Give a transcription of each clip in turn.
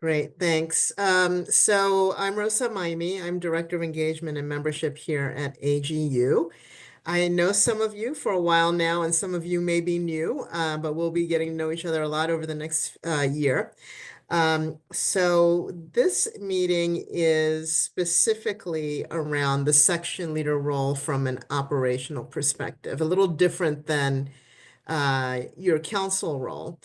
Great, thanks. So I'm Rosa Maimi. I'm Director of Engagement and Membership here at AGU. I know some of you for a while now, and some of you may be new, but we'll be getting to know each other a lot over the next year. So this meeting is specifically around the section leader role from an operational perspective, a little different than your council role.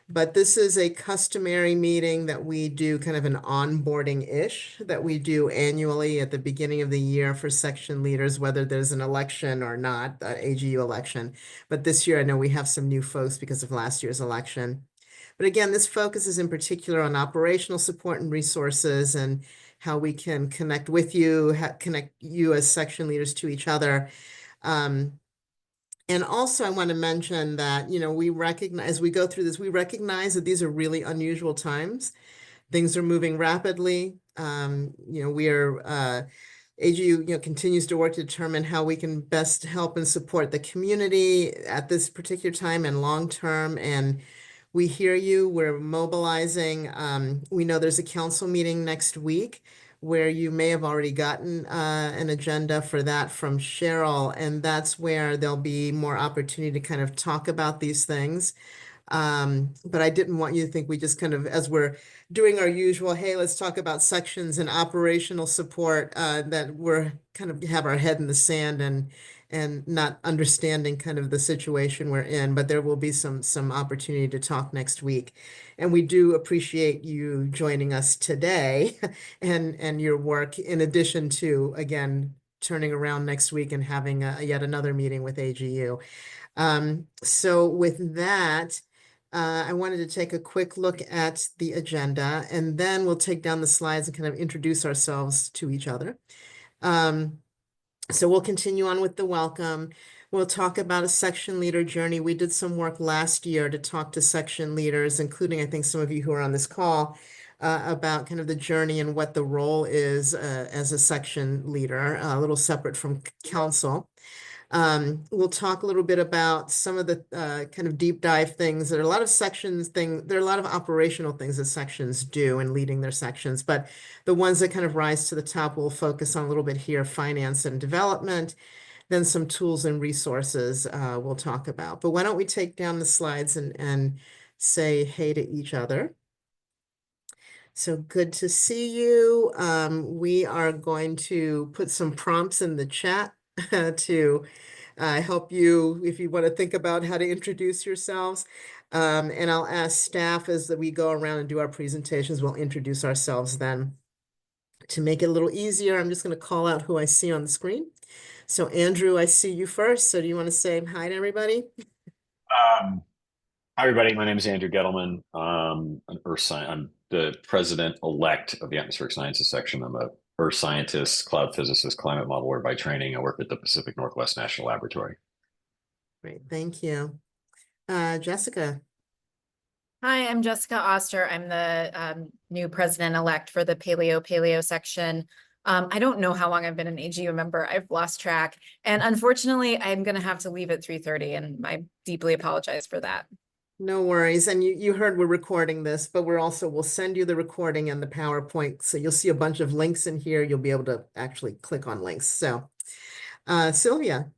But this is a customary meeting that we do, kind of an onboarding-ish that we do annually at the beginning of the year for section leaders, whether there's an election or not, the AGU election. But this year, I know we have some new folks because of last year's election. But again, this focuses in particular on operational support and resources and how we can connect with you, connect you as section leaders to each other. And also, I want to mention that, we recognize, as we go through this, we recognize that these are really unusual times. Things are moving rapidly. We are, AGU, continues to work to determine how we can best help and support the community at this particular time and long term. And we hear you. We're mobilizing. We know there's a council meeting next week where you may have already gotten an agenda for that from Cheryl, and that's where there'll be more opportunity to kind of talk about these things. But I didn't want you to think we just kind of, as we're doing our usual, hey, let's talk about sections and operational support, that we're kind of have our head in the sand and not understanding kind of the situation we're in. But there will be some opportunity to talk next week. And we do appreciate you joining us today and your work, in addition to, again, turning around next week and having yet another meeting with AGU. So with that, I wanted to take a quick look at the agenda, and then we'll take down the slides and kind of introduce ourselves to each other. So we'll continue on with the welcome. We'll talk about a section leader journey. We did some work last year to talk to section leaders, including, I think, some of you who are on this call, about kind of the journey and what the role is as a section leader, a little separate from council. We'll talk a little bit about some of the kind of deep dive things. There are a lot of there are a lot of operational things that sections do in leading their sections, but the ones that kind of rise to the top, we'll focus on a little bit here: finance and development, then some tools and resources we'll talk about. But why don't we take down the slides and say hey to each other. So good to see you. We are going to put some prompts in the chat to help you if you want to think about how to introduce yourselves. And I'll ask staff as we go around and do our presentations, we'll introduce ourselves then. To make it a little easier, I'm just going to call out who I see on the screen. So Andrew, I see you first. So do you want to say hi to everybody? Hi, everybody. My name is Andrew Gettleman. I'm the president-elect of the Atmospheric Sciences section. I'm a earth scientist, cloud physicist, climate modeler by training. I work at the Pacific Northwest National Laboratory. Great, thank you. Jessica. Hi, I'm Jessica Oster. I'm the new president-elect for the Paleo section. I don't know how long I've been an AGU member. I've lost track. And unfortunately, I'm going to have to leave at 3:30, and I deeply apologize for that. No worries. And you heard we're recording this, but we'll send you the recording and the PowerPoint. So you'll see a bunch of links in here. You'll be able to actually click on links. So Sylvia.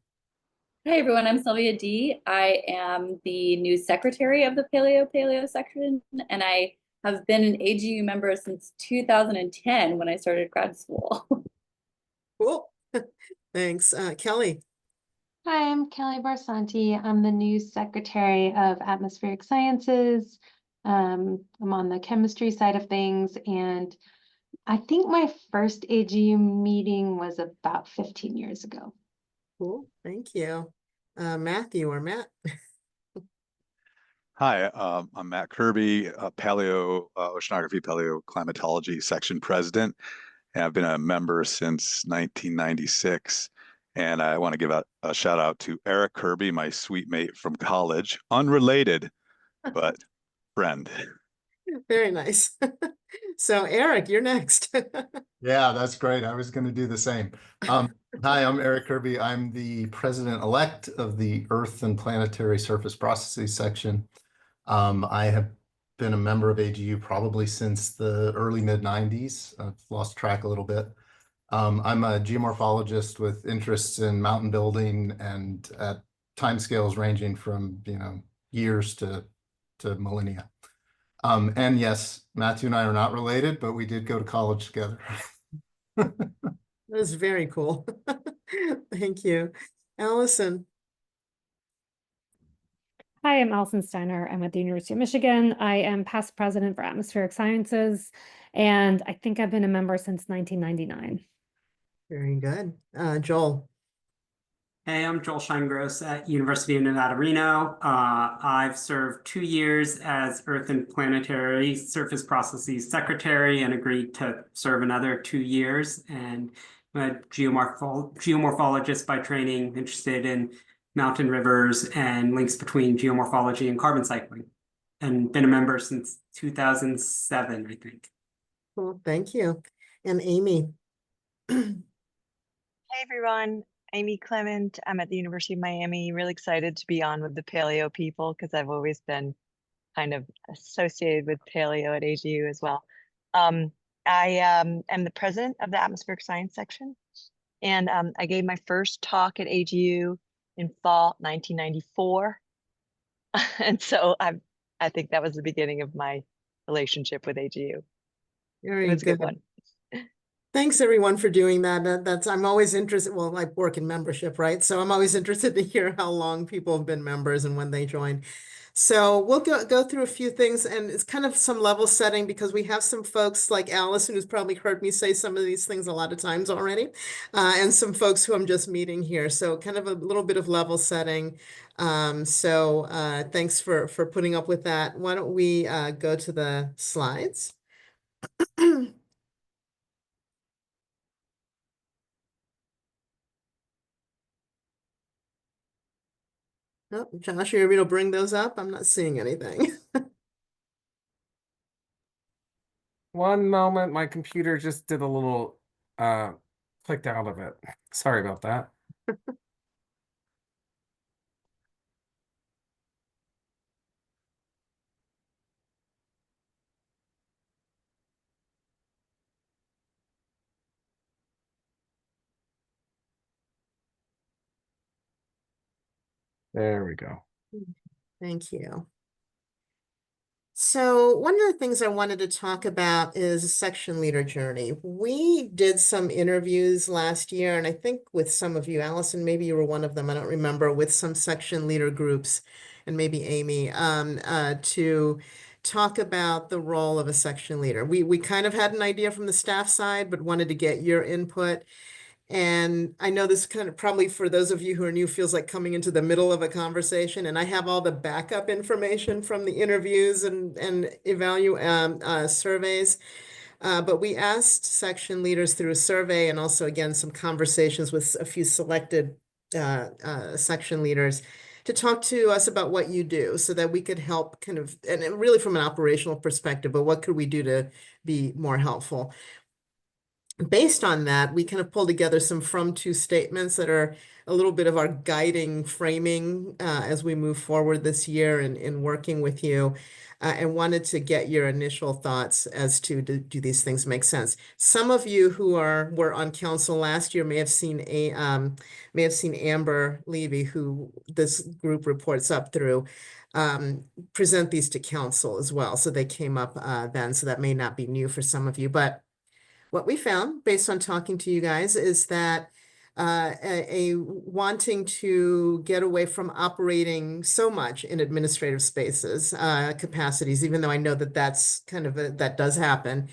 Hey everyone, I'm Sylvia D. I am the new secretary of the Paleo section, and I have been an AGU member since 2010 when I started grad school. Cool. Thanks. Kelly. Hi, I'm Kelly Barsanti. I'm the new Secretary of Atmospheric Sciences. I'm on the chemistry side of things, and I think my first AGU meeting was about 15 years ago. Cool, thank you. Matthew or Matt. Hi, I'm Matt Kirby, oceanography, paleoclimatology section president. And I've been a member since 1996. And I want to give a shout out to Eric Kirby, my sweet mate from college, unrelated, but friend. Very nice. So Eric, you're next. Yeah, that's great. I was going to do the same. Hi, I'm Eric Kirby. I'm the president-elect of the Earth and Planetary Surface Processes section. I have been a member of AGU probably since the early mid-90s. I've lost track a little bit. I'm a geomorphologist with interests in mountain building and at timescales ranging from, years to millennia. And yes, Matthew and I are not related, but we did go to college together. That is very cool. Thank you. Allison. Hi, I'm Allison Steiner. I'm at the University of Michigan. I am past president for atmospheric sciences, and I think I've been a member since 1999. Very good. Joel. Hey, I'm Joel Scheingross at University of Nevada, Reno. I've served 2 years as Earth and Planetary Surface Processes Secretary and agreed to serve another 2 years. And I'm a geomorphologist by training, interested in mountain rivers and links between geomorphology and carbon cycling, and been a member since 2007, I think. Cool. Thank you. And Amy. Hey everyone, Amy Clement. I'm at the University of Miami. Really excited to be on with the paleo people because I've always been kind of associated with paleo at AGU as well. I am the president of the atmospheric science section, and I gave my first talk at AGU in fall 1994. And so I think that was the beginning of my relationship with AGU. Very It was a good. good one. Thanks everyone for doing that. I'm always interested. Well, I work in membership, right? So I'm always interested to hear how long people have been members and when they joined. So we'll go through a few things, and it's kind of some level setting because we have some folks like Allison who's probably heard me say some of these things a lot of times already, and some folks who I'm just meeting here. So kind of a little bit of level setting. Thanks for putting up with that. Why don't we go to the slides? Oh, Josh, you're able to bring those up? I'm not seeing anything. One moment, my computer just did a little clicked out of it. Sorry about that. There we go. Thank you. So one of the things I wanted to talk about is a section leader journey. We did some interviews last year, and I think with some of you, Allison, maybe you were one of them, I don't remember, with some section leader groups, and maybe Amy, to talk about the role of a section leader. We kind of had an idea from the staff side, but wanted to get your input. And I know this kind of probably for those of you who are new feels like coming into the middle of a conversation, and I have all the backup information from the interviews and surveys. But we asked section leaders through a survey and also, again, some conversations with a few selected section leaders to talk to us about what you do so that we could help kind of, and really from an operational perspective, but what could we do to be more helpful? Based on that, we kind of pulled together some from-to statements that are a little bit of our guiding framing as we move forward this year in working with you, and wanted to get your initial thoughts as to do these things make sense. Some of you who were on council last year may have seen Amber Levy, who this group reports up through, present these to council as well. So they came up then, so that may not be new for some of you, but what we found based on talking to you guys is that a wanting to get away from operating so much in administrative spaces, capacities, even though I know that that's kind of that does happen,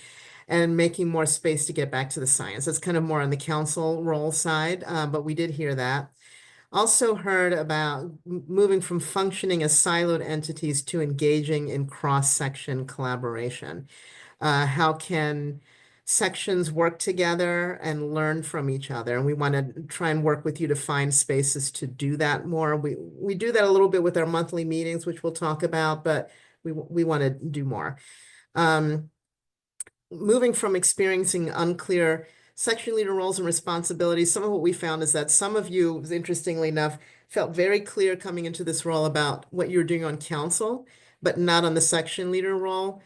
and making more space to get back to the science. That's kind of more on the council role side, but we did hear that. Also heard about moving from functioning as siloed entities to engaging in cross-section collaboration. How can sections work together and learn from each other? And we want to try and work with you to find spaces to do that more. We do that a little bit with our monthly meetings, which we'll talk about, but we want to do more. Moving from experiencing unclear section leader roles and responsibilities, some of what we found is that some of you, interestingly enough, felt very clear coming into this role about what you're doing on council, but not on the section leader role.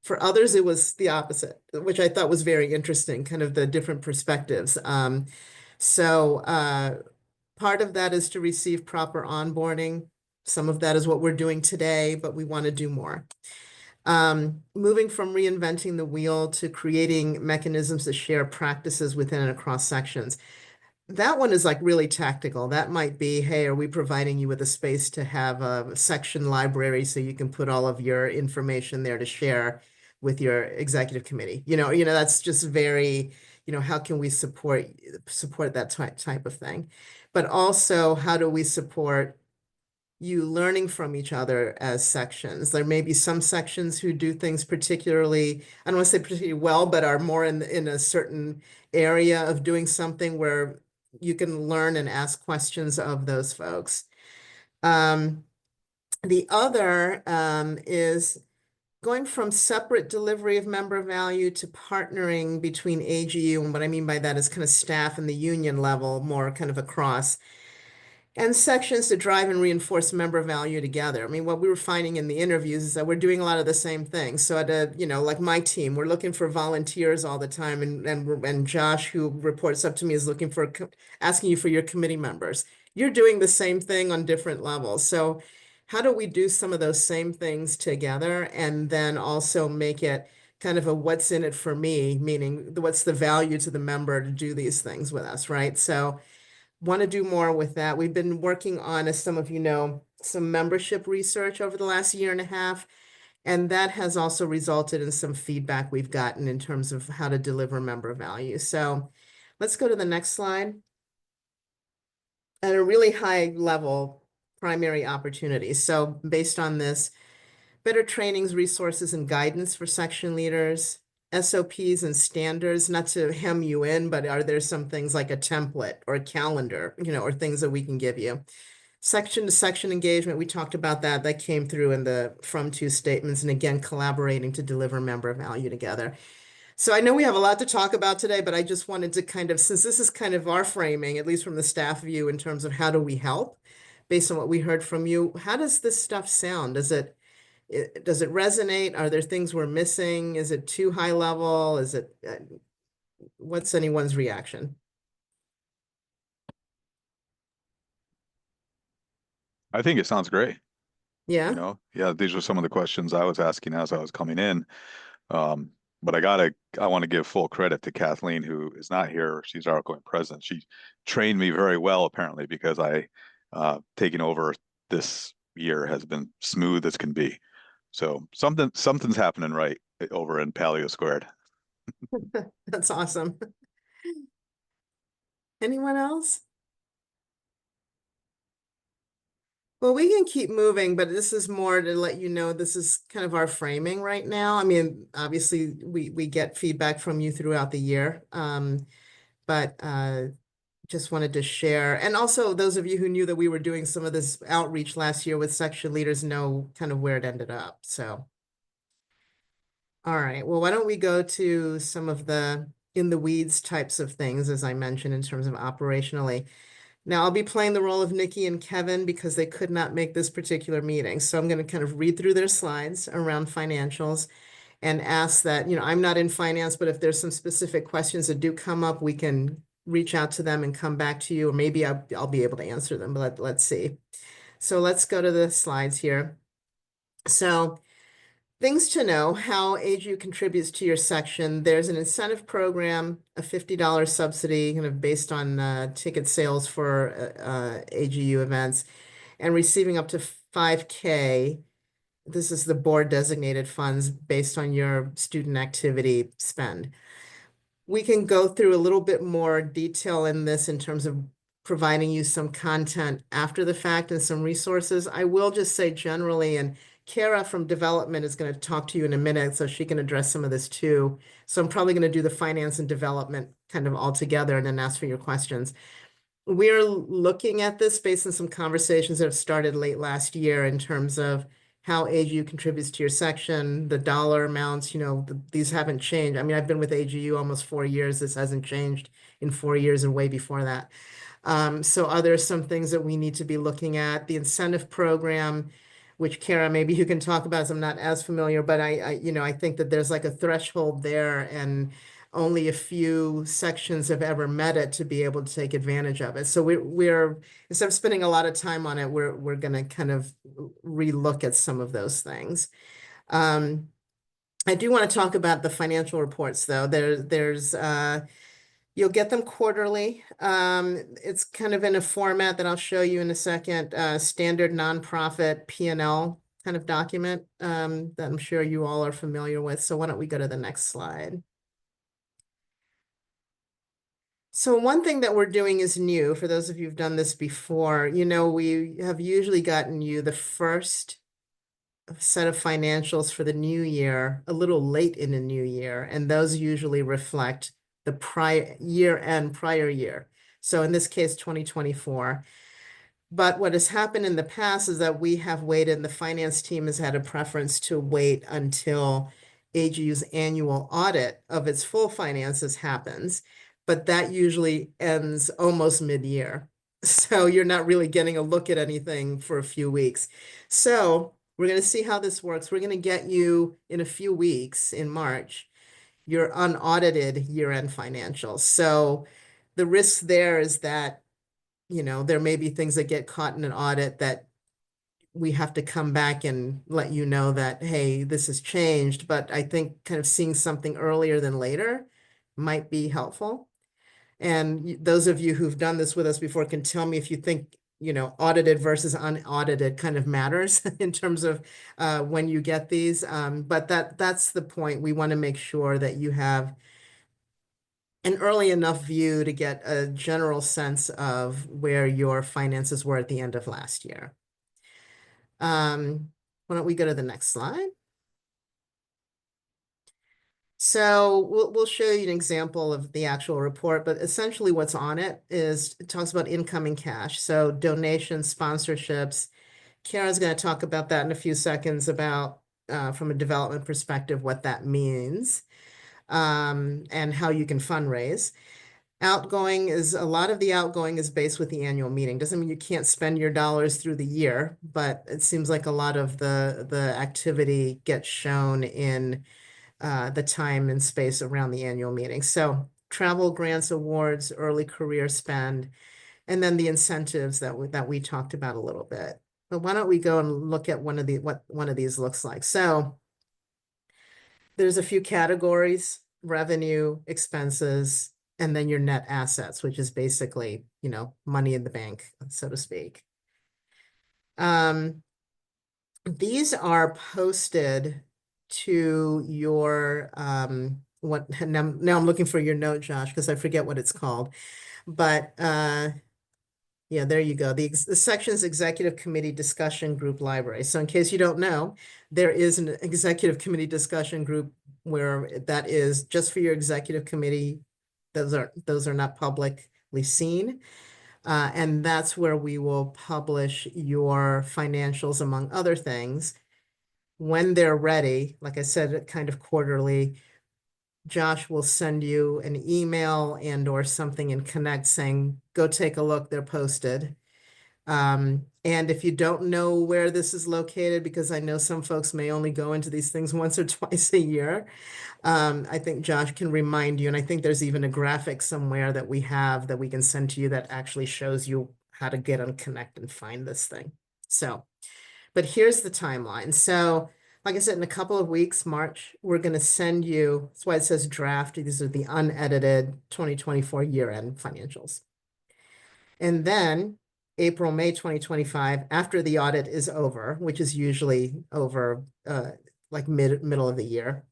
For others, it was the opposite, which I thought was very interesting, kind of the different perspectives. So part of that is to receive proper onboarding. Some of that is what we're doing today, but we want to do more. Moving from reinventing the wheel to creating mechanisms to share practices within and across sections. That one is like really tactical. That might be, hey, are we providing you with a space to have a section library so you can put all of your information there to share with your executive committee? That's just very, how can we support that type of thing? But also, how do we support you learning from each other as sections? There may be some sections who do things particularly, I don't want to say particularly well, but are more in a certain area of doing something where you can learn and ask questions of those folks. The other is going from separate delivery of member value to partnering between AGU, and what I mean by that is kind of staff and the union level, more kind of across, and sections to drive and reinforce member value together. I mean, what we were finding in the interviews is that we're doing a lot of the same things. So like my team, we're looking for volunteers all the time, and Josh, who reports up to me, is looking for asking you for your committee members. You're doing the same thing on different levels. So how do we do some of those same things together and then also make it kind of a what's in it for me, meaning what's the value to the member to do these things with us, right? So want to do more with that. We've been working on, as some of you know, some membership research over the last year and a half, and that has also resulted in some feedback we've gotten in terms of how to deliver member value. So let's go to the next slide. At a really high level, primary opportunities. So based on this, better trainings, resources, and guidance for section leaders, SOPs and standards, not to hem you in, but are there some things like a template or a calendar, or things that we can give you? Section to section engagement, we talked about that. That came through in the from to statements, and again, collaborating to deliver member value together. So I know we have a lot to talk about today, but I just wanted to kind of, since this is kind of our framing, at least from the staff view, in terms of how do we help, based on what we heard from you, how does this stuff sound? Does it resonate? Are there things we're missing? Is it too high level? Is it, what's anyone's reaction? I think it sounds great. Yeah. Yeah, these are some of the questions I was asking as I was coming in. But I want to give full credit to Kathleen, who is not here. She's our outgoing president. She trained me very well, apparently, because taking over this year has been smooth as can be. So something's happening right over in Paleo Squared. That's awesome. Anyone else? Well, we can keep moving, but this is more to let you know this is kind of our framing right now. I mean, obviously, we get feedback from you throughout the year, but just wanted to share. And also, those of you who knew that we were doing some of this outreach last year with section leaders know kind of where it ended up. So, all right. Well, why don't we go to some of the in the weeds types of things, as I mentioned, in terms of operationally. Now, I'll be playing the role of Nikki and Kevin because they could not make this particular meeting. So I'm going to kind of read through their slides around financials and ask that, I'm not in finance, but if there's some specific questions that do come up, we can reach out to them and come back to you, or maybe I'll be able to answer them, but let's see. So let's go to the slides here. So things to know: how AGU contributes to your section. There's an incentive program, a $50 subsidy, kind of based on ticket sales for AGU events, and receiving up to $5K. This is the board designated funds based on your student activity spend. We can go through a little bit more detail in this in terms of providing you some content after the fact and some resources. I will just say generally, and Kara from development is going to talk to you in a minute, so she can address some of this too. So I'm probably going to do the finance and development kind of all together and then ask for your questions. We're looking at this based on some conversations that have started late last year in terms of how AGU contributes to your section, the dollar amounts, these haven't changed. I mean, I've been with AGU almost 4 years. This hasn't changed in 4 years and way before that. So are there some things that we need to be looking at? The incentive program, which Kara, maybe you can talk about, as I'm not as familiar, but I think that there's like a threshold there, and only a few sections have ever met it to be able to take advantage of it. So we're instead of spending a lot of time on it, we're going to kind of relook at some of those things. I do want to talk about the financial reports, though. You'll get them quarterly. It's kind of in a format that I'll show you in a second, standard nonprofit P&L kind of document that I'm sure you all are familiar with. So why don't we go to the next slide? So one thing that we're doing is new. For those of you who've done this before, we have usually gotten you the first set of financials for the new year a little late in the new year, and those usually reflect the prior year. So in this case, 2024. But what has happened in the past is that we have waited, and the finance team has had a preference to wait until AGU's annual audit of its full finances happens, but that usually ends almost mid-year. So you're not really getting a look at anything for a few weeks. So we're going to see how this works. We're going to get you in a few weeks in March, your unaudited year-end financials. So the risk there is that, there may be things that get caught in an audit that we have to come back and let you know that, hey, this has changed. But I think kind of seeing something earlier than later might be helpful. And those of you who've done this with us before can tell me if you think, audited versus unaudited kind of matters in terms of when you get these. But that's the point. We want to make sure that you have an early enough view to get a general sense of where your finances were at the end of last year. Why don't we go to the next slide? So we'll show you an example of the actual report, but essentially what's on it talks about incoming cash. So donations, sponsorships. Kara's going to talk about that in a few seconds about, from a development perspective, what that means, and how you can fundraise. A lot of the outgoing is based with the annual meeting. Doesn't mean you can't spend your dollars through the year, but it seems like a lot of the activity gets shown in the time and space around the annual meeting. So travel, grants, awards, early career spend, and then the incentives that we talked about a little bit. But why don't we go and look at what one of these looks like? So there's a few categories: revenue, expenses, and then your net assets, which is basically, money in the bank, so to speak. These are posted to your now I'm looking for your note, Josh, because I forget what it's called. But yeah, there you go. The section's executive committee discussion group library. So in case you don't know, there is an executive committee discussion group where that is just for your executive committee. Those are not publicly seen. And that's where we will publish your financials, among other things. When they're ready, like I said, kind of quarterly, Josh will send you an email or something in Connect saying, go take a look, they're posted. And if you don't know where this is located, because I know some folks may only go into these things once or twice a year, I think Josh can remind you. And I think there's even a graphic somewhere that we have that we can send to you that actually shows you how to get on Connect and find this thing. So, but here's the timeline. So like I said, in a couple of weeks, March, we're going to send you, that's why it says draft. These are the unedited 2024 year-end financials. And then April, May 2025, after the audit is over, which is usually over like middle of the year,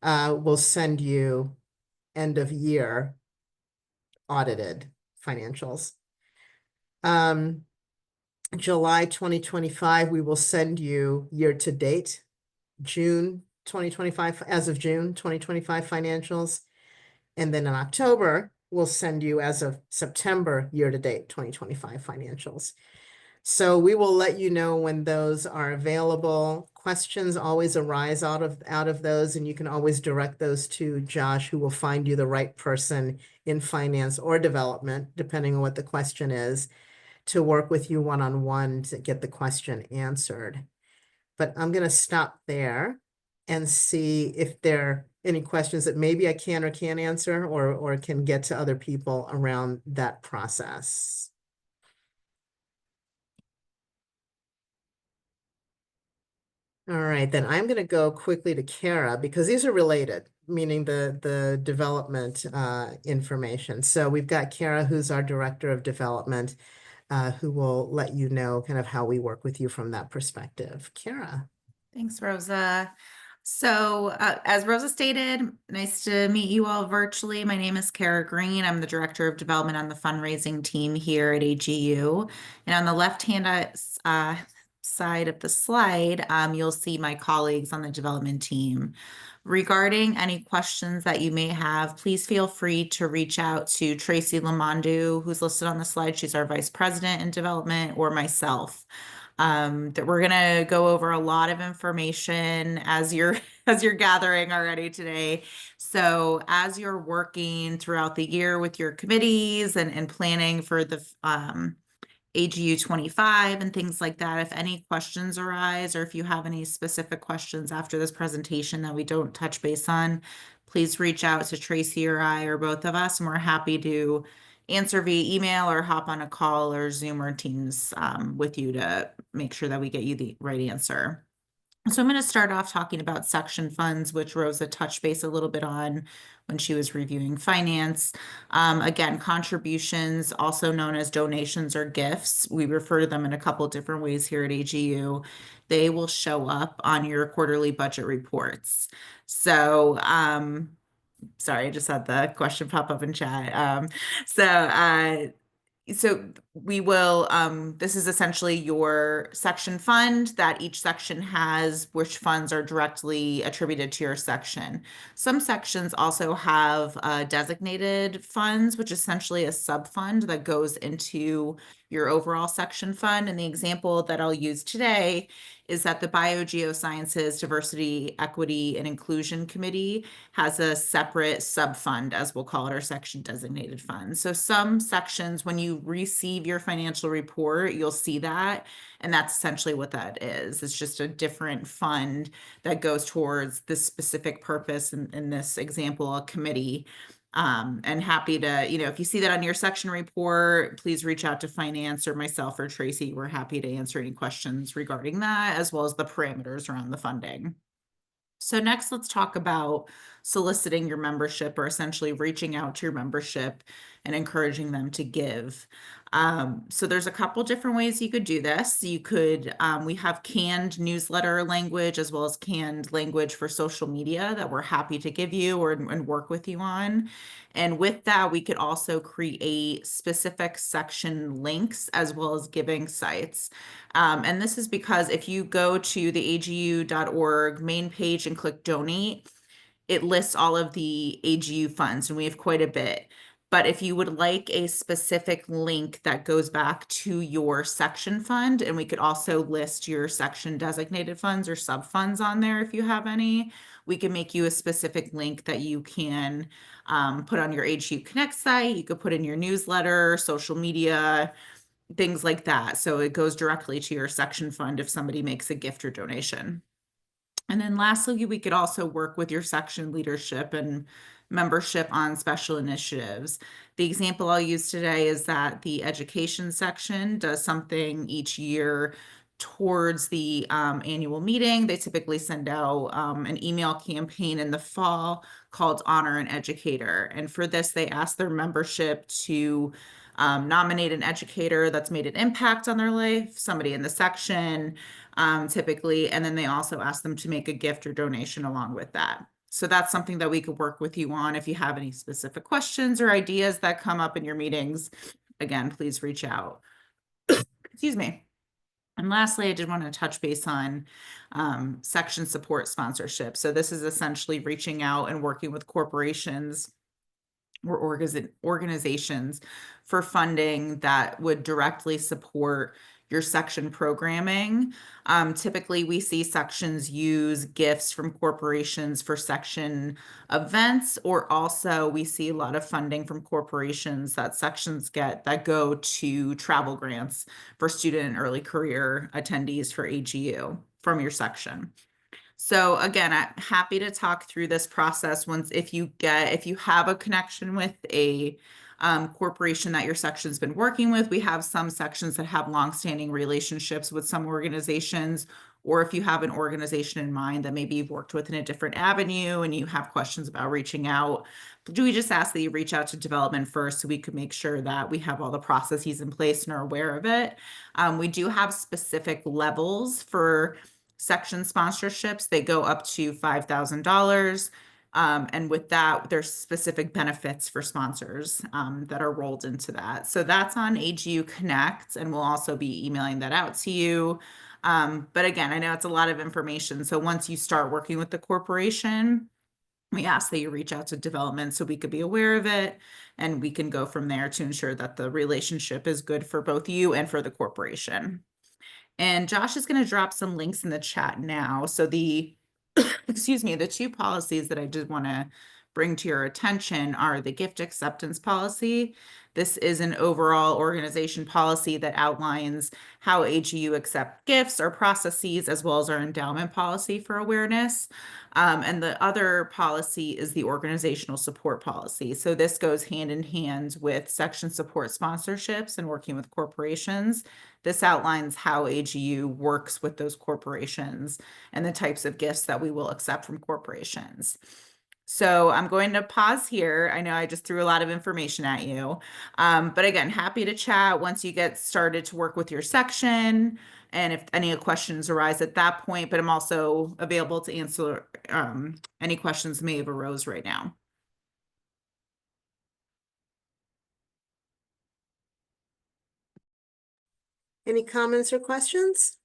we'll send you end of year audited financials. July 2025, we will send you year to date, June 2025, as of June 2025 financials. And then in October, we'll send you as of September year-to-date 2025 financials. So we will let you know when those are available. Questions always arise out of those, and you can always direct those to Josh, who will find you the right person in finance or development, depending on what the question is, to work with you one-on-one to get the question answered. but I'm going to stop there and see if there are any questions that maybe I can or can't answer, or can get to other people around that process. All right, then I'm going to go quickly to Kara because these are related, meaning the development information. So we've got Kara, who's our Director of Development, who will let you know kind of how we work with you from that perspective. Kara. Thanks, Rosa. So, as Rosa stated, nice to meet you all virtually. My name is Kara Green. I'm the Director of Development on the fundraising team here at AGU. And on the left-hand side of the slide, you'll see my colleagues on the development team. Regarding any questions that you may have, please feel free to reach out to Tracy Lamondu, who's listed on the slide. She's our Vice President in Development, or myself. That we're gonna go over a lot of information as you're gathering already today. So as you're working throughout the year with your committees and planning for the AGU 25 and things like that, if any questions arise, or if you have any specific questions after this presentation that we don't touch base on, please reach out to Tracy or I or both of us, and we're happy to answer via email or hop on a call or Zoom or Teams with you to make sure that we get you the right answer. So I'm going to start off talking about section funds, which Rosa touched base a little bit on when she was reviewing finance. Again, contributions, also known as donations or gifts. We refer to them in a couple different ways here at AGU. They will show up on your quarterly budget reports. So, sorry, I just had the question pop up in chat. So we will, this is essentially your section fund that each section has, which funds are directly attributed to your section. Some sections also have designated funds, which is essentially a sub-fund that goes into your overall section fund. And the example that I'll use today is that the Biogeosciences Diversity, Equity, and Inclusion Committee has a separate sub-fund, as we'll call it, our section designated fund. So some sections, when you receive your financial report, you'll see that, and that's essentially what that is. It's just a different fund that goes towards this specific purpose, in this example, a committee. And happy to, if you see that on your section report, please reach out to finance or myself or Tracy. We're happy to answer any questions regarding that, as well as the parameters around the funding. So next, let's talk about soliciting your membership, or essentially reaching out to your membership and encouraging them to give. So there's a couple different ways you could do this. You could, we have canned newsletter language as well as canned language for social media that we're happy to give you and work with you on. And with that, we could also create specific section links as well as giving sites. And this is because if you go to the agu.org main page and click donate, it lists all of the AGU funds, and we have quite a bit. But if you would like a specific link that goes back to your section fund, and we could also list your section designated funds or sub funds on there if you have any, we can make you a specific link that you can put on your AGU Connect site. You could put in your newsletter, social media, things like that. So it goes directly to your section fund if somebody makes a gift or donation. And then lastly, we could also work with your section leadership and membership on special initiatives. The example I'll use today is that the education section does something each year towards the annual meeting. They typically send out an email campaign in the fall called Honor an Educator. And for this, they ask their membership to nominate an educator that's made an impact on their life, somebody in the section, typically, and then they also ask them to make a gift or donation along with that. So that's something that we could work with you on. If you have any specific questions or ideas that come up in your meetings, again, please reach out. Excuse me. And lastly, I did want to touch base on section support sponsorship. So this is essentially reaching out and working with corporations or organizations for funding that would directly support your section programming. Typically, we see sections use gifts from corporations for section events, or also we see a lot of funding from corporations that sections get that go to travel grants for student and early career attendees for AGU. from your section. So again, I'm happy to talk through this process if you have a connection with a corporation that your section's been working with. We have some sections that have longstanding relationships with some organizations, or if you have an organization in mind that maybe you've worked with in a different avenue and you have questions about reaching out, do we just ask that you reach out to development first so we could make sure that we have all the processes in place and are aware of it. We do have specific levels for section sponsorships. They go up to $5,000. And with that, there's specific benefits for sponsors that are rolled into that. So that's on AGU Connect, and we'll also be emailing that out to you. But again, I know it's a lot of information. So once you start working with the corporation, we ask that you reach out to development so we could be aware of it, and we can go from there to ensure that the relationship is good for both you and for the corporation. And Josh is going to drop some links in the chat now. So the, excuse me, the two policies that I did want to bring to your attention are the gift acceptance policy. This is an overall organization policy that outlines how AGU accept gifts or processes, as well as our endowment policy for awareness. And the other policy is the organizational support policy. So this goes hand in hand with section support sponsorships and working with corporations. This outlines how AGU works with those corporations and the types of gifts that we will accept from corporations. So I'm going to pause here. I know I just threw a lot of information at you. But again, happy to chat once you get started to work with your section, and if any questions arise at that point, but I'm also available to answer any questions may have arose right now. Any comments or questions?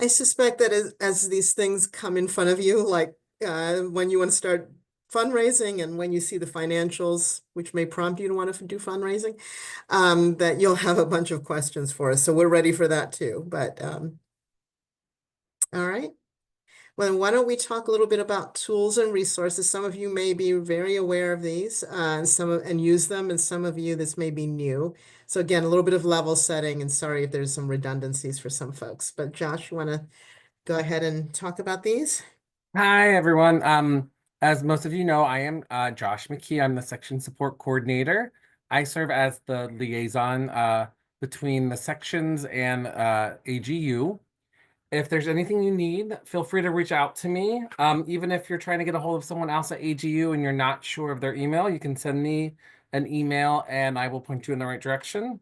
I suspect that as these things come in front of you, like when you want to start fundraising and when you see the financials, which may prompt you to want to do fundraising, that you'll have a bunch of questions for us. So we're ready for that too. But all right. Well, why don't we talk a little bit about tools and resources? Some of you may be very aware of these and use them, and some of you this may be new. So again, a little bit of level setting, and sorry if there's some redundancies for some folks. But Josh, you want to go ahead and talk about these? Hi, everyone. As most of you know, I am Josh McKee. I'm the section support coordinator. I serve as the liaison between the sections and AGU. If there's anything you need, feel free to reach out to me. Even if you're trying to get a hold of someone else at AGU and you're not sure of their email, you can send me an email and I will point you in the right direction.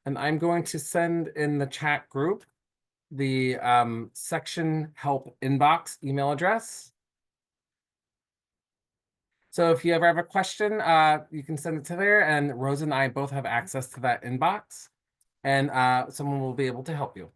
And I'm going to send in the chat group the section help inbox email address. So if you ever have a question, you can send it to there, and Rose and I both have access to that inbox, and someone will be able to help you.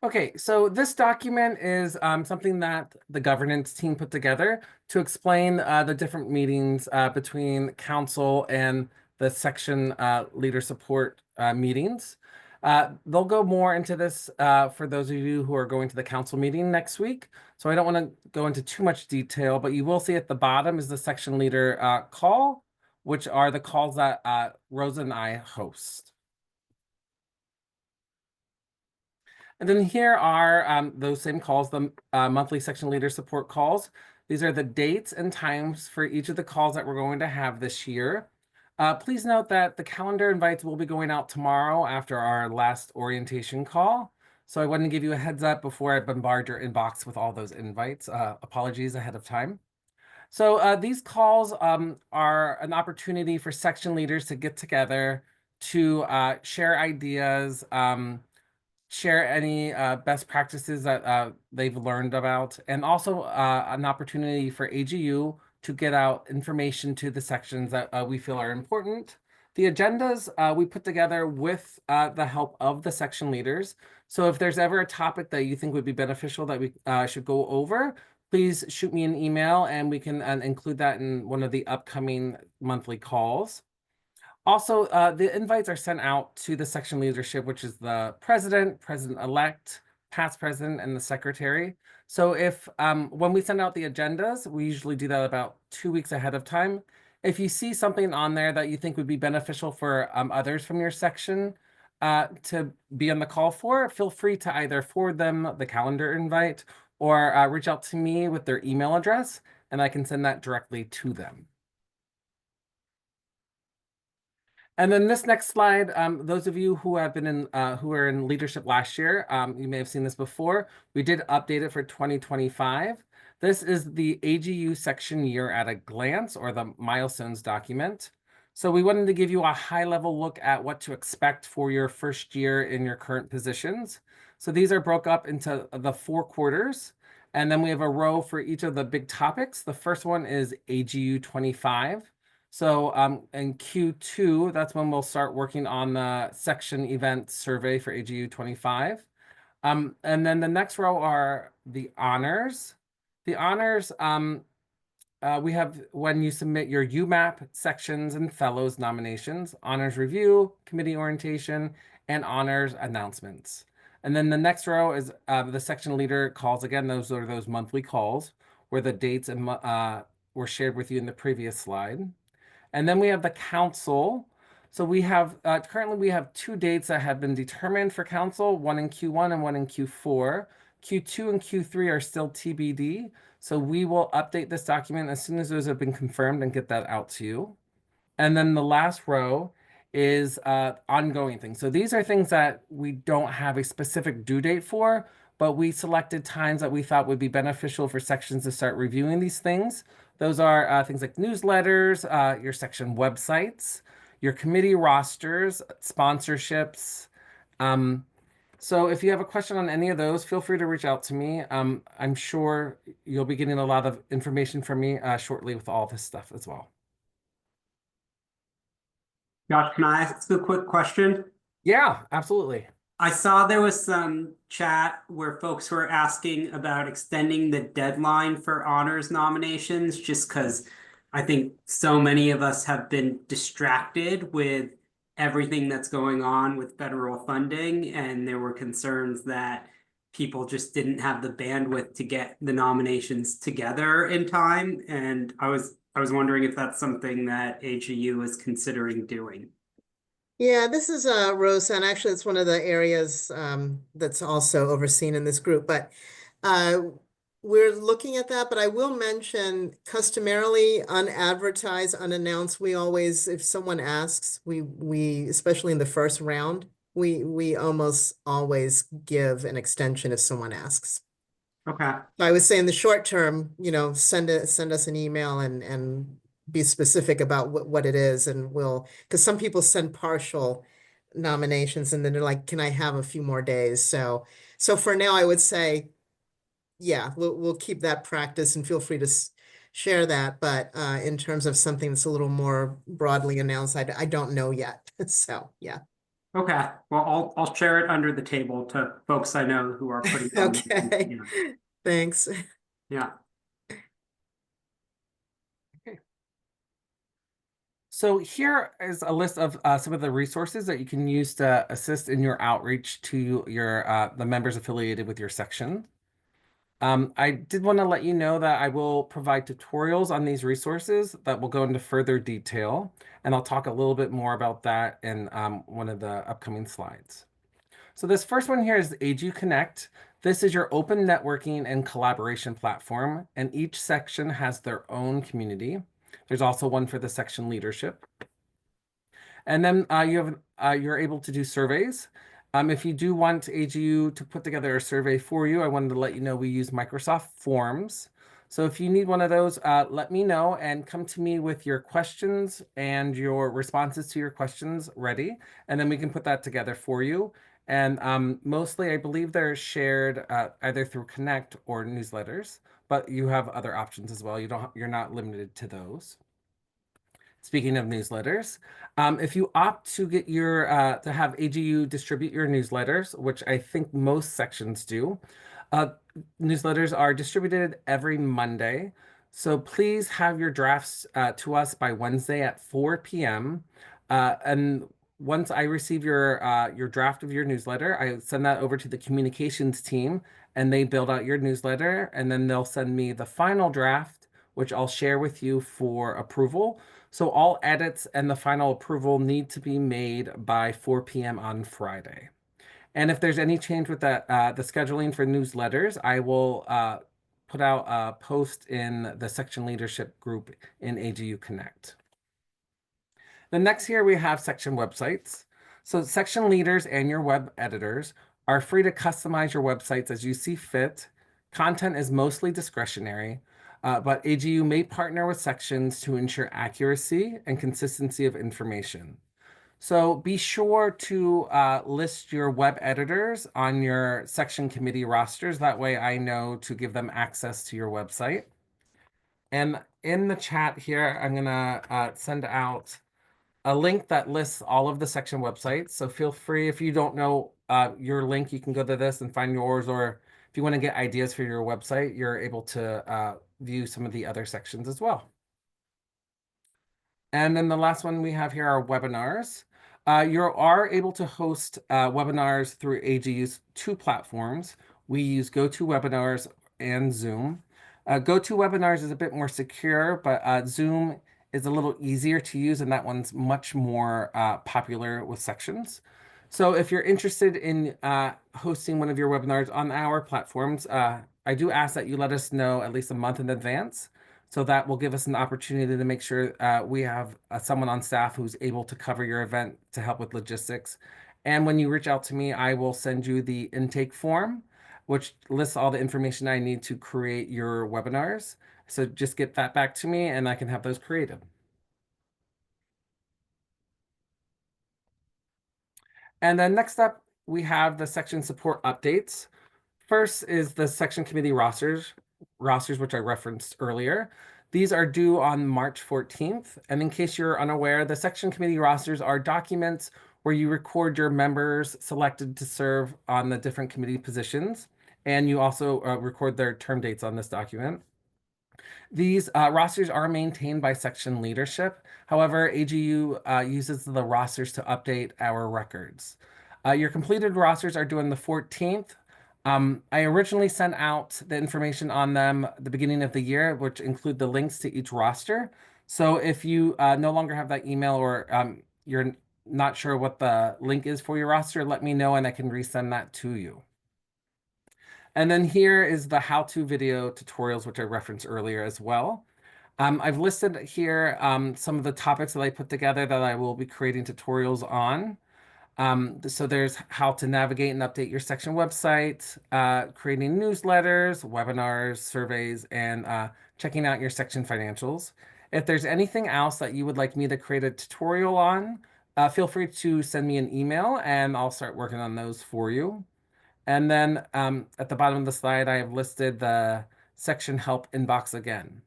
Okay, so this document is something that the governance team put together to explain the different meetings between council and the section leader support meetings. They'll go more into this for those of you who are going to the council meeting next week. So I don't want to go into too much detail, but you will see at the bottom is the section leader call, which are the calls that Rosa and I host. And then here are those same calls, the monthly section leader support calls. These are the dates and times for each of the calls that we're going to have this year. Please note that the calendar invites will be going out tomorrow after our last orientation call. So I wanted to give you a heads up before I bombard your inbox with all those invites. Apologies ahead of time. So these calls are an opportunity for section leaders to get together to share ideas, share any best practices that they've learned about, and also an opportunity for AGU to get out information to the sections that we feel are important. The agendas we put together with the help of the section leaders. So if there's ever a topic that you think would be beneficial that we should go over, please shoot me an email and we can include that in one of the upcoming monthly calls. Also, the invites are sent out to the section leadership, which is the president, president-elect, past president, and the secretary. So if when we send out the agendas, we usually do that about 2 weeks ahead of time. If you see something on there that you think would be beneficial for others from your section, to be on the call for, feel free to either forward them the calendar invite or reach out to me with their email address, and I can send that directly to them. And then this next slide, those of you who have been in, who were in leadership last year, you may have seen this before. We did update it for 2025. This is the AGU section year at a glance, or the milestones document. So we wanted to give you a high-level look at what to expect for your first year in your current positions. So these are broke up into the 4 quarters, and then we have a row for each of the big topics. The first one is AGU 25. So in Q2, that's when we'll start working on the section event survey for AGU 25. And then the next row are the honors. The honors, we have when you submit your UMAP sections and fellows nominations, honors review, committee orientation, and honors announcements. And then the next row is the section leader calls. Again, those are those monthly calls where the dates and were shared with you in the previous slide. And then we have the council. So we have currently we have 2 dates that have been determined for council, one in Q1 and one in Q4. Q2 and Q3 are still TBD. So we will update this document as soon as those have been confirmed and get that out to you. And then the last row is ongoing things. So these are things that we don't have a specific due date for, but we selected times that we thought would be beneficial for sections to start reviewing these things. Those are things like newsletters, your section websites, your committee rosters, sponsorships. So if you have a question on any of those, feel free to reach out to me. I'm sure you'll be getting a lot of information from me shortly with all this stuff as well. Josh, can I ask a quick question? Yeah, absolutely. I saw there was some chat where folks were asking about extending the deadline for honors nominations, just because I think so many of us have been distracted with everything that's going on with federal funding, and there were concerns that people just didn't have the bandwidth to get the nominations together in time. And I was wondering if that's something that AGU is considering doing. Yeah, this is Rosa, and actually it's one of the areas that's also overseen in this group, but we're looking at that. But I will mention, customarily unadvertised, unannounced, we always, if someone asks, we especially in the first round, we almost always give an extension if someone asks. Okay. So I would say in the short term, send us an email and be specific about what it is, and because some people send partial nominations and then they're like, can I have a few more days? So for now, I would say, yeah, we'll keep that practice and feel free to share that. But in terms of something that's a little more broadly announced, I don't know yet. So yeah. Okay. Well, I'll share it under the table to folks I know who are putting on. Okay. Thanks. Yeah. So here is a list of some of the resources that you can use to assist in your outreach to your the members affiliated with your section. I did want to let you know that I will provide tutorials on these resources that will go into further detail, and I'll talk a little bit more about that in one of the upcoming slides. So this first one here is AGU Connect. This is your open networking and collaboration platform, and each section has their own community. There's also one for the section leadership. And then you're able to do surveys. If you do want AGU to put together a survey for you, I wanted to let you know we use Microsoft Forms. So if you need one of those, let me know and come to me with your questions and your responses to your questions ready, and then we can put that together for you. And mostly, I believe they're shared either through Connect or newsletters, but you have other options as well. You're not limited to those. Speaking of newsletters, if you opt to get your to have AGU distribute your newsletters, which I think most sections do, newsletters are distributed every Monday. So please have your drafts to us by Wednesday at 4 p.m. And once I receive your draft of your newsletter, I send that over to the communications team, and they build out your newsletter, and then they'll send me the final draft, which I'll share with you for approval. So all edits and the final approval need to be made by 4 p.m. on Friday. And if there's any change with the scheduling for newsletters, I will put out a post in the section leadership group in AGU Connect. Then next here we have section websites. So section leaders and your web editors are free to customize your websites as you see fit. Content is mostly discretionary, but AGU may partner with sections to ensure accuracy and consistency of information. So be sure to list your web editors on your section committee rosters. That way I know to give them access to your website. And in the chat here, I'm gonna send out a link that lists all of the section websites. So feel free, if you don't know your link, you can go to this and find yours, or if you want to get ideas for your website, you're able to view some of the other sections as well. And then the last one we have here are webinars. You are able to host webinars through AGU's 2 platforms. We use GoToWebinars and Zoom. GoToWebinars is a bit more secure, but Zoom is a little easier to use, and that one's much more popular with sections. So if you're interested in hosting one of your webinars on our platforms, I do ask that you let us know at least a month in advance. So that will give us an opportunity to make sure we have someone on staff who's able to cover your event to help with logistics. And when you reach out to me, I will send you the intake form, which lists all the information I need to create your webinars. So just get that back to me and I can have those created. And then next up, we have the section support updates. First is the section committee rosters, which I referenced earlier. These are due on March 14th. And in case you're unaware, the section committee rosters are documents where you record your members selected to serve on the different committee positions. And you also record their term dates on this document. These rosters are maintained by section leadership. However, AGU uses the rosters to update our records. Your completed rosters are due on the 14th. I originally sent out the information on them at the beginning of the year, which include the links to each roster. So if you no longer have that email or you're not sure what the link is for your roster, let me know and I can resend that to you. And then here is the how-to video tutorials, which I referenced earlier as well. I've listed here some of the topics that I put together that I will be creating tutorials on. So there's how to navigate and update your section website, creating newsletters, webinars, surveys, and checking out your section financials. If there's anything else that you would like me to create a tutorial on, feel free to send me an email and I'll start working on those for you. And then at the bottom of the slide, I have listed the section help inbox again.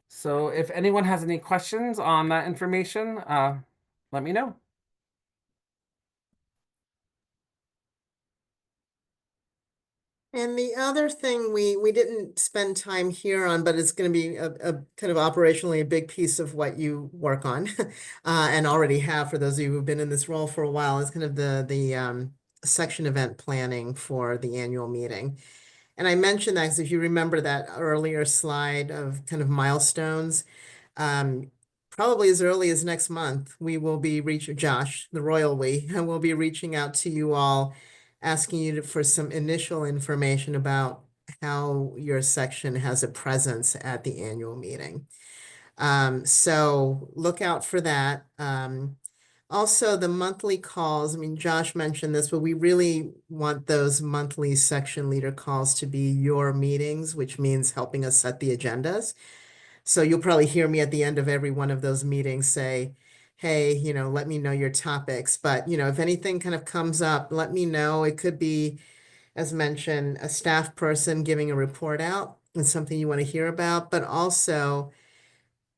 So if anyone has any questions on that information, let me know. And the other thing we didn't spend time here on, but it's going to be a kind of operationally a big piece of what you work on and already have for those of you who've been in this role for a while, is kind of the section event planning for the annual meeting. And I mentioned that because if you remember that earlier slide of kind of milestones, probably as early as next month, we will be Josh, the royal we, and we'll be reaching out to you all, asking you for some initial information about how your section has a presence at the annual meeting. So look out for that. Also, the monthly calls, I mean, Josh mentioned this, but we really want those monthly section leader calls to be your meetings, which means helping us set the agendas. So you'll probably hear me at the end of every one of those meetings say, hey, you know, let me know your topics. But, you know, if anything kind of comes up, let me know. It could be, as mentioned, a staff person giving a report out and something you want to hear about, but also,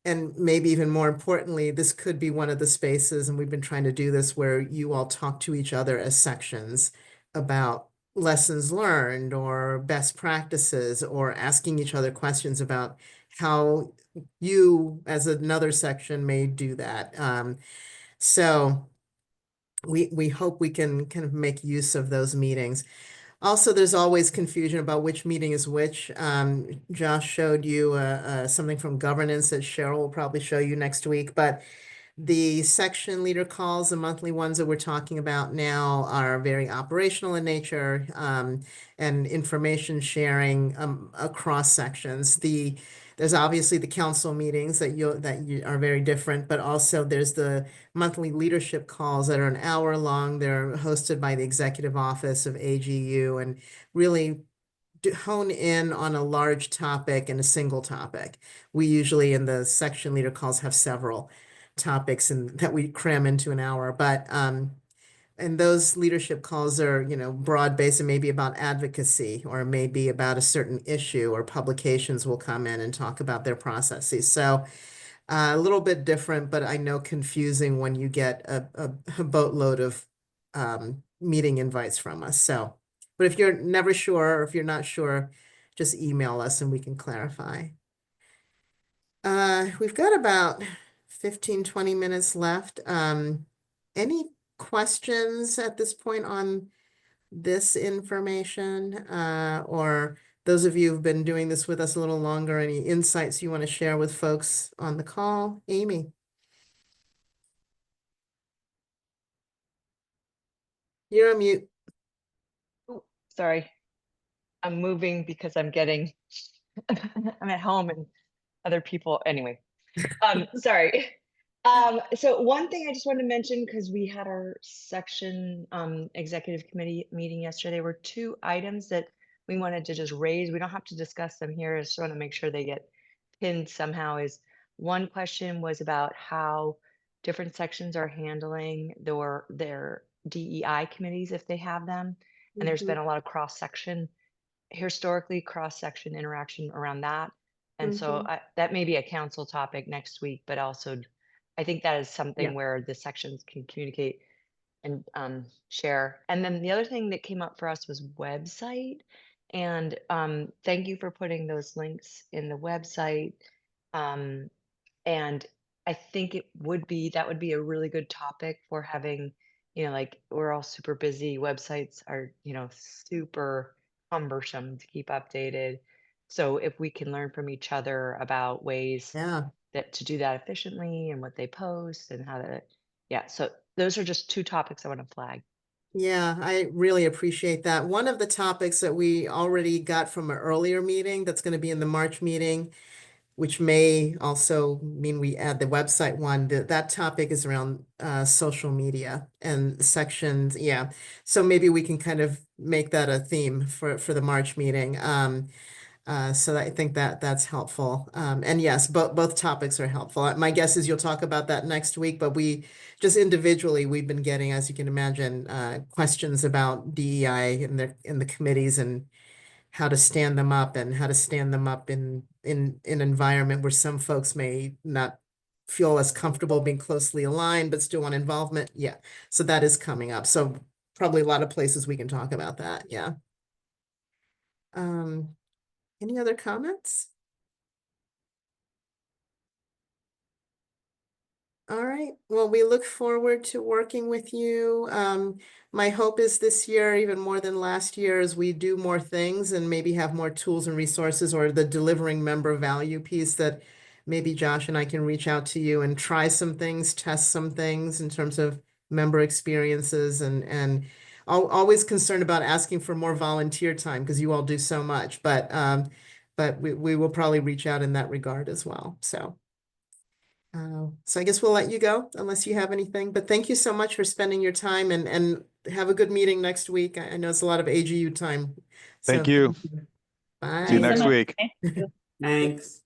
and maybe even more importantly, this could be one of the spaces, and we've been trying to do this, where you all talk to each other as sections about lessons learned or best practices, or asking each other questions about how you as another section may do that. So we hope we can kind of make use of those meetings. Also, there's always confusion about which meeting is which. Josh showed you something from governance that Cheryl will probably show you next week, but the section leader calls, the monthly ones that we're talking about now, are very operational in nature, and information sharing across sections. There's obviously the council meetings that you are very different, but also there's the monthly leadership calls that are an hour long. They're hosted by the executive office of AGU and really hone in on a large topic and a single topic. We usually in the section leader calls have several topics and that we cram into an hour, but and those leadership calls are, broad based and maybe about advocacy or maybe about a certain issue, or publications will come in and talk about their processes. So a little bit different, but I know confusing when you get a boatload of meeting invites from us. So, but if you're never sure, or if you're not sure, just email us and we can clarify. We've got about 15, 20 minutes left. Any questions at this point on this information? Or those of you who've been doing this with us a little longer, any insights you want to share with folks on the call? Amy? You're on mute. Oh, sorry. I'm moving because I'm I'm at home and other people, anyway. Sorry. So one thing I just wanted to mention, because we had our section executive committee meeting yesterday, there were 2 items that we wanted to just raise. We don't have to discuss them here. I just want to make sure they get pinned somehow. Is one question was about how different sections are handling their DEI committees if they have them. And there's been a lot of historically cross-section interaction around that. And so that may be a council topic next week, but also I think that is something where the sections can communicate and share. And then the other thing that came up for us was website. And thank you for putting those links in the website. And I think that would be a really good topic for having, like, we're all super busy. Websites are, super cumbersome to keep updated. So if we can learn from each other about ways that to do that efficiently and what they post and how to, so those are just 2 topics I want to flag. Yeah, I really appreciate that. One of the topics that we already got from an earlier meeting that's going to be in the March meeting, which may also mean we add the website one, that topic is around social media and sections. Yeah. So maybe we can kind of make that a theme for the March meeting. So I think that's helpful. And yes, both topics are helpful. My guess is you'll talk about that next week, but we just individually, we've been getting, as you can imagine, questions about DEI in the committees and how to stand them up and how to stand them up in an environment where some folks may not feel as comfortable being closely aligned, but still want involvement. Yeah. So that is coming up. So probably a lot of places we can talk about that. Yeah. Any other comments? All right. Well, we look forward to working with you. My hope is this year, even more than last year, as we do more things and maybe have more tools and resources, or the delivering member value piece, that maybe Josh and I can reach out to you and try some things, test some things in terms of member experiences, and always concerned about asking for more volunteer time because you all do so much, but we will probably reach out in that regard as well. So I guess we'll let you go unless you have anything, but thank you so much for spending your time, and have a good meeting next week. I know it's a lot of AGU time. Thank you. Bye. See you next week. Thank you. Thanks.